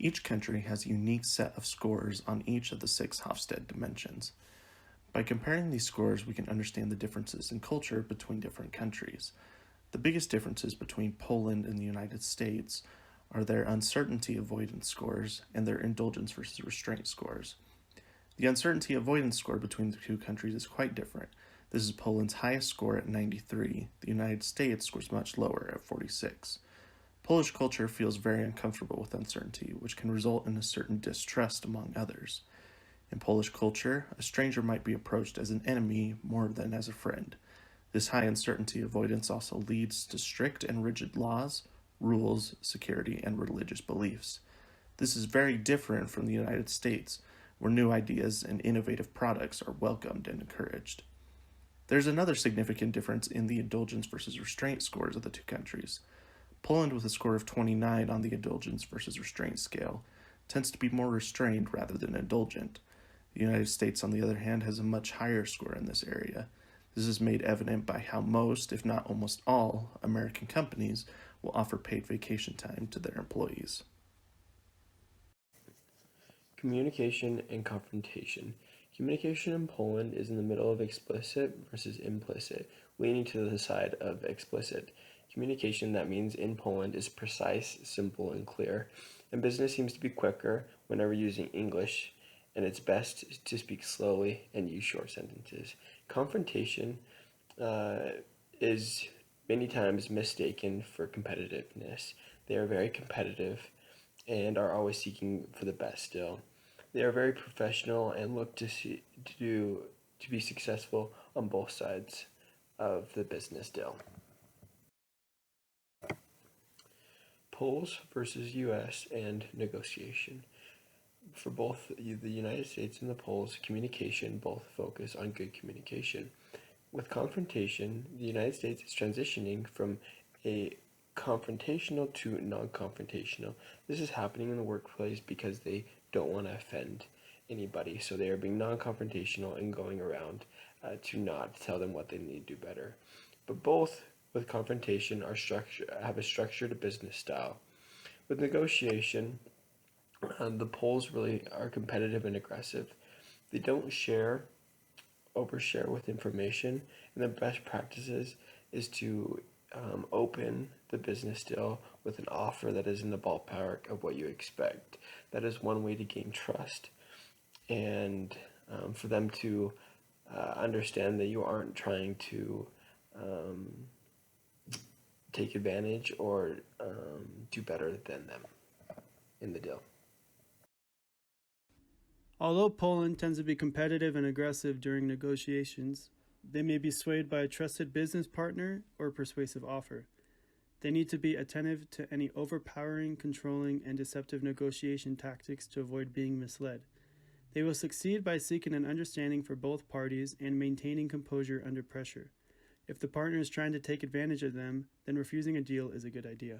Each country has a unique set of scores on each of the 6 Hofstede dimensions. By comparing these scores, we can understand the differences in culture between different countries. The biggest differences between Poland and the United States are their uncertainty avoidance scores and their indulgence versus restraint scores. The uncertainty avoidance score between the two countries is quite different. This is Poland's highest score at 93. The United States scores much lower at 46. Polish culture feels very uncomfortable with uncertainty, which can result in a certain distrust among others. In Polish culture, a stranger might be approached as an enemy more than as a friend. This high uncertainty avoidance also leads to strict and rigid laws, rules, security, and religious beliefs. This is very different from the United States, where new ideas and innovative products are welcomed and encouraged. There's another significant difference in the indulgence versus restraint scores of the two countries. Poland, with a score of 29 on the indulgence versus restraint scale, tends to be more restrained rather than indulgent. The United States, on the other hand, has a much higher score in this area. This is made evident by how most, if not almost all, American companies will offer paid vacation time to their employees. Communication and confrontation. Communication in Poland is in the middle of explicit versus implicit, leaning to the side of explicit. Communication, that means in Poland, is precise, simple, and clear, and business seems to be quicker whenever using English, and it's best to speak slowly and use short sentences. Confrontation is many times mistaken for competitiveness. They are very competitive and are always seeking for the best still. They are very professional and look to be successful on both sides of the business deal. Poles versus U.S. and negotiation. For both the United States and the Poles, communication both focus on good communication. With confrontation, the United States is transitioning from a confrontational to non-confrontational. This is happening in the workplace because they don't want to offend anybody, so they are being non-confrontational and going around to not tell them what they need to do better. But both with confrontation have a structured business style. With negotiation, the Poles really are competitive and aggressive. They don't overshare with information, and the best practices is to open the business deal with an offer that is in the ballpark of what you expect. That is one way to gain trust, and for them to understand that you aren't trying to take advantage or do better than them in the deal. Although Poland tends to be competitive and aggressive during negotiations, they may be swayed by a trusted business partner or persuasive offer. They need to be attentive to any overpowering, controlling, and deceptive negotiation tactics to avoid being misled. They will succeed by seeking an understanding for both parties and maintaining composure under pressure. If the partner is trying to take advantage of them, then refusing a deal is a good idea.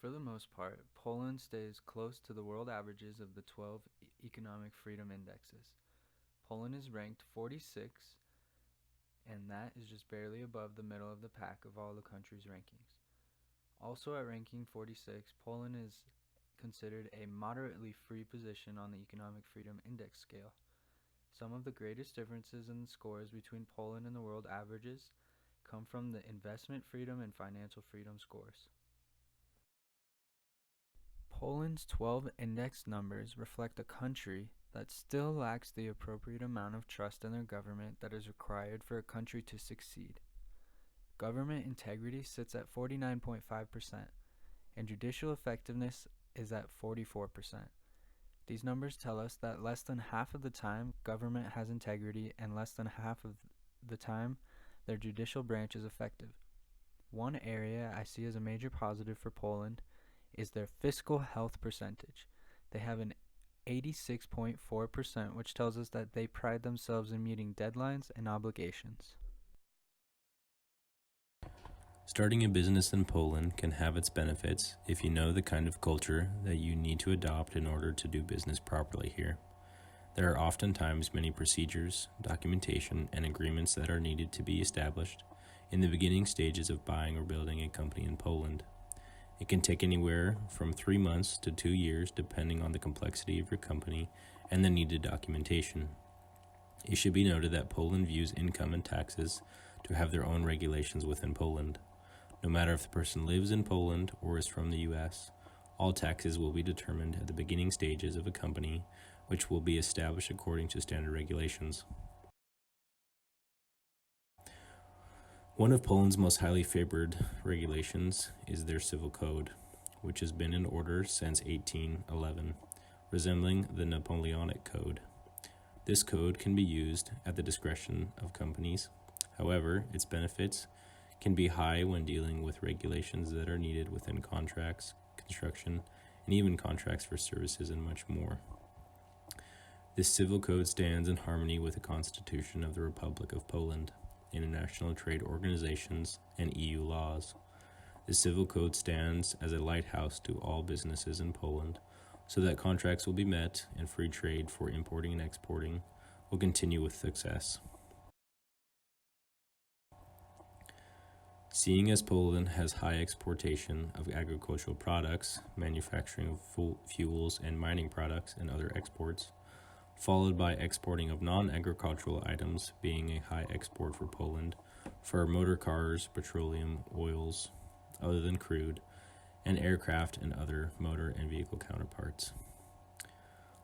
For the most part, Poland stays close to the world averages of the 12 economic freedom indexes. Poland is ranked 46, and that is just barely above the middle of the pack of all the country's rankings. Also at ranking 46, Poland is considered a moderately free position on the economic freedom index scale. Some of the greatest differences in the scores between Poland and the world averages come from the investment freedom and financial freedom scores. Poland's 12 index numbers reflect a country that still lacks the appropriate amount of trust in their government that is required for a country to succeed. Government integrity sits at 49.5%, and judicial effectiveness is at 44%. These numbers tell us that less than half of the time government has integrity and less than half of the time their judicial branch is effective. One area I see as a major positive for Poland is their fiscal health percentage. They have an 86.4%, which tells us that they pride themselves in meeting deadlines and obligations. Starting a business in Poland can have its benefits if you know the kind of culture that you need to adopt in order to do business properly here. There are oftentimes many procedures, documentation, and agreements that are needed to be established in the beginning stages of buying or building a company in Poland. It can take anywhere from 3 months to 2 years depending on the complexity of your company and the needed documentation. It should be noted that Poland views income and taxes to have their own regulations within Poland. No matter if the person lives in Poland or is from the US, all taxes will be determined at the beginning stages of a company, which will be established according to standard regulations. One of Poland's most highly favored regulations is their civil code, which has been in order since 1811, resembling the Napoleonic Code. This code can be used at the discretion of companies. However, its benefits can be high when dealing with regulations that are needed within contracts, construction, and even contracts for services and much more. This civil code stands in harmony with the Constitution of the Republic of Poland, international trade organizations, and EU laws. The civil code stands as a lighthouse to all businesses in Poland, so that contracts will be met and free trade for importing and exporting will continue with success. Seeing as Poland has high exportation of agricultural products, manufacturing of fuels and mining products and other exports, followed by exporting of non-agricultural items being a high export for Poland, for motor cars, petroleum, oils, other than crude, and aircraft and other motor and vehicle counterparts.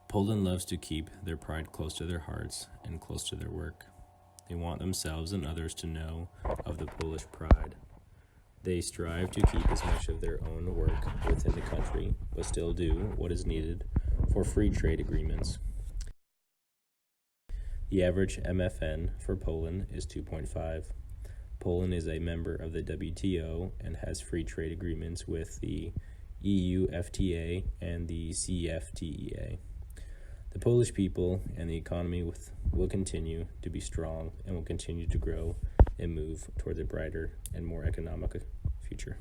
Poland loves to keep their pride close to their hearts and close to their work. They want themselves and others to know of the Polish pride. They strive to keep as much of their own work within the country, but still do what is needed for free trade agreements. The average MFN for Poland is 2.5. Poland is a member of the WTO and has free trade agreements with the EU FTA and the CFTA. The Polish people and the economy will continue to be strong and will continue to grow and move towards a brighter and more economic future.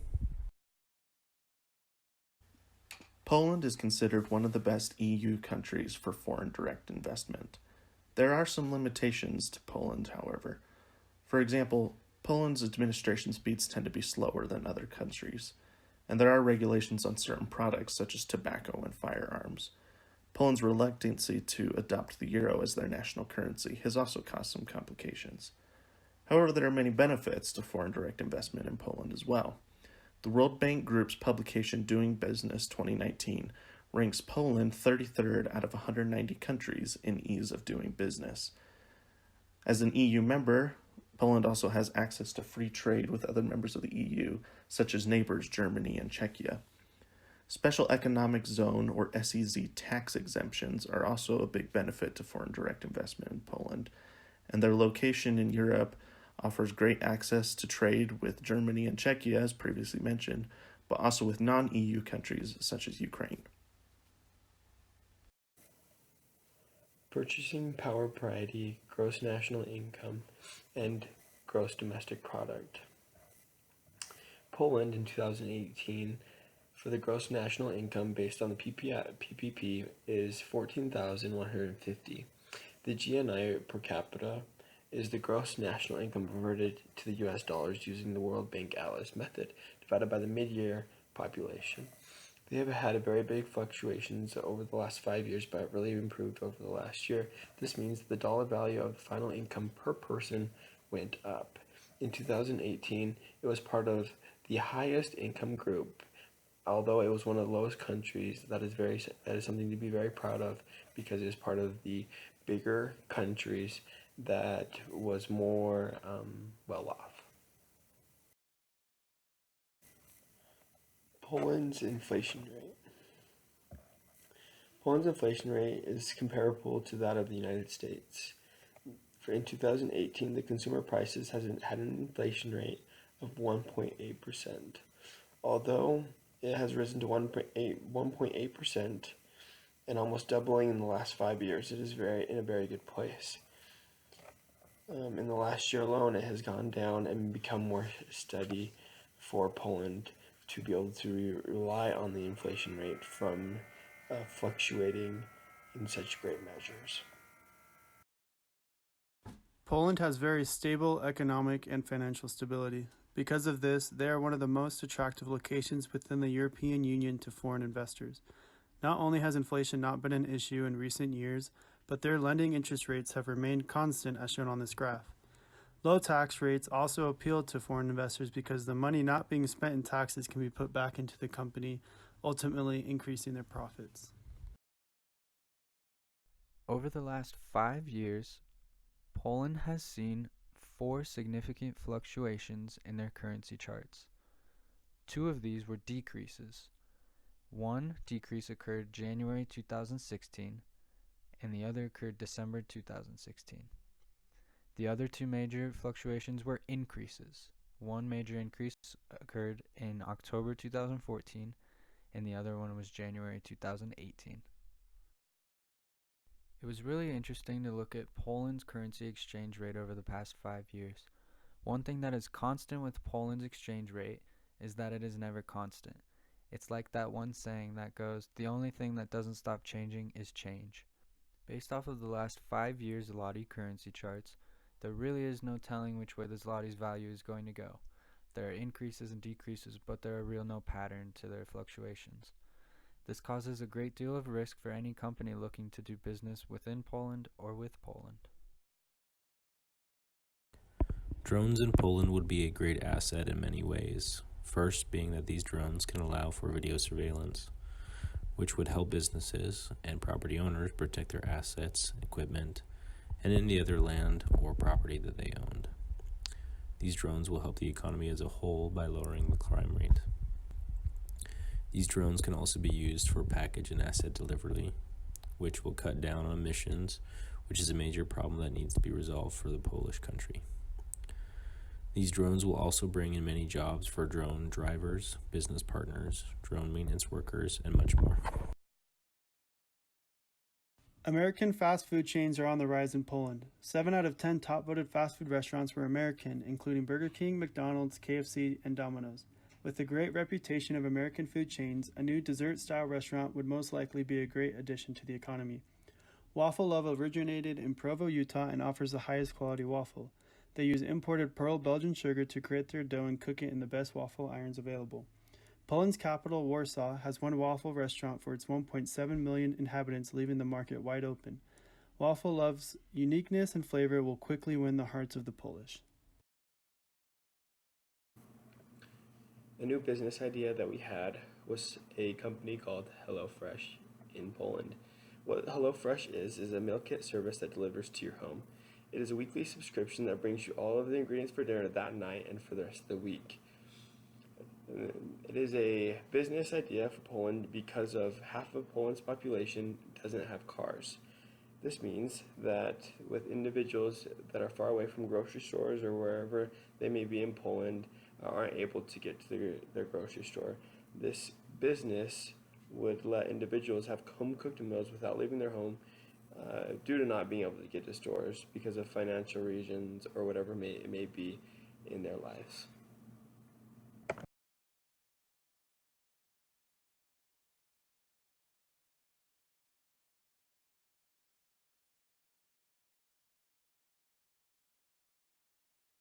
Poland is considered one of the best EU countries for foreign direct investment. There are some limitations to Poland, however. For example, Poland's administration speeds tend to be slower than other countries, and there are regulations on certain products such as tobacco and firearms. Poland's reluctancy to adopt the euro as their national currency has also caused some complications. However, there are many benefits to foreign direct investment in Poland as well. The World Bank Group's publication Doing Business 2019 ranks Poland 33rd out of 190 countries in ease of doing business. As an EU member, Poland also has access to free trade with other members of the EU, such as neighbors Germany and Czechia. Special Economic Zone, or SEZ tax exemptions, are also a big benefit to foreign direct investment in Poland, and their location in Europe offers great access to trade with Germany and Czechia, as previously mentioned, but also with non-EU countries such as Ukraine. Purchasing power parity, gross national income, and gross domestic product. Poland in 2018, for the gross national income based on the PPP, is 14,150. The GNI per capita is the gross national income converted to the US dollars using the World Bank Atlas method, divided by the mid-year population. They have had very big fluctuations over the last 5 years, but really improved over the last year. This means that the dollar value of the final income per person went up. In 2018, it was part of the highest income group, although it was one of the lowest countries. That is something to be very proud of, because it is part of the bigger countries that was more well off. Poland's inflation rate. Poland's inflation rate is comparable to that of the United States. In 2018, the consumer prices had an inflation rate of 1.8%. Although it has risen to 1.8% and almost doubling in the last 5 years, it is in a very good place. In the last year alone, it has gone down and become more steady for Poland to be able to rely on the inflation rate from fluctuating in such great measures. Poland has very stable economic and financial stability. Because of this, they are one of the most attractive locations within the European Union to foreign investors. Not only has inflation not been an issue in recent years, but their lending interest rates have remained constant as shown on this graph. Low tax rates also appeal to foreign investors because the money not being spent in taxes can be put back into the company, ultimately increasing their profits. Over the last 5 years, Poland has seen 4 significant fluctuations in their currency charts. 2 of these were decreases. One decrease occurred January 2016, and the other occurred December 2016. The other 2 major fluctuations were increases. One major increase occurred in October 2014, and the other one was January 2018. It was really interesting to look at Poland's currency exchange rate over the past 5 years. One thing that is constant with Poland's exchange rate is that it is never constant. It's like that one saying that goes, the only thing that doesn't stop changing is change. Based off of the last 5 years' zloty currency charts, there really is no telling which way the zloty's value is going to go. There are increases and decreases, but there are no pattern to their fluctuations. This causes a great deal of risk for any company looking to do business within Poland or with Poland. Drones in Poland would be a great asset in many ways. First being that these drones can allow for video surveillance, which would help businesses and property owners protect their assets, equipment, and any other land or property that they owned. These drones will help the economy as a whole by lowering the crime rate. These drones can also be used for package and asset delivery, which will cut down on emissions, which is a major problem that needs to be resolved for the Polish country. These drones will also bring in many jobs for drone drivers, business partners, drone maintenance workers, and much more. American fast food chains are on the rise in Poland. 7 out of 10 top-voted fast food restaurants were American, including Burger King, McDonald's, KFC, and Domino's. With the great reputation of American food chains, a new dessert-style restaurant would most likely be a great addition to the economy. Waffle Love originated in Provo, Utah, and offers the highest quality waffle. They use imported pearl Belgian sugar to create their dough and cook it in the best waffle irons available. Poland's capital, Warsaw, has one waffle restaurant for its 1.7 million inhabitants, leaving the market wide open. Waffle Love's uniqueness and flavor will quickly win the hearts of the Polish. A new business idea that we had was a company called HelloFresh in Poland. What HelloFresh is a meal kit service that delivers to your home. It is a weekly subscription that brings you all of the ingredients for dinner that night and for the rest of the week. It is a business idea for Poland because of half of Poland's population doesn't have cars. This means that with individuals that are far away from grocery stores or wherever they may be in Poland aren't able to get to their grocery store, this business would let individuals have home-cooked meals without leaving their home due to not being able to get to stores because of financial reasons or whatever it may be in their lives.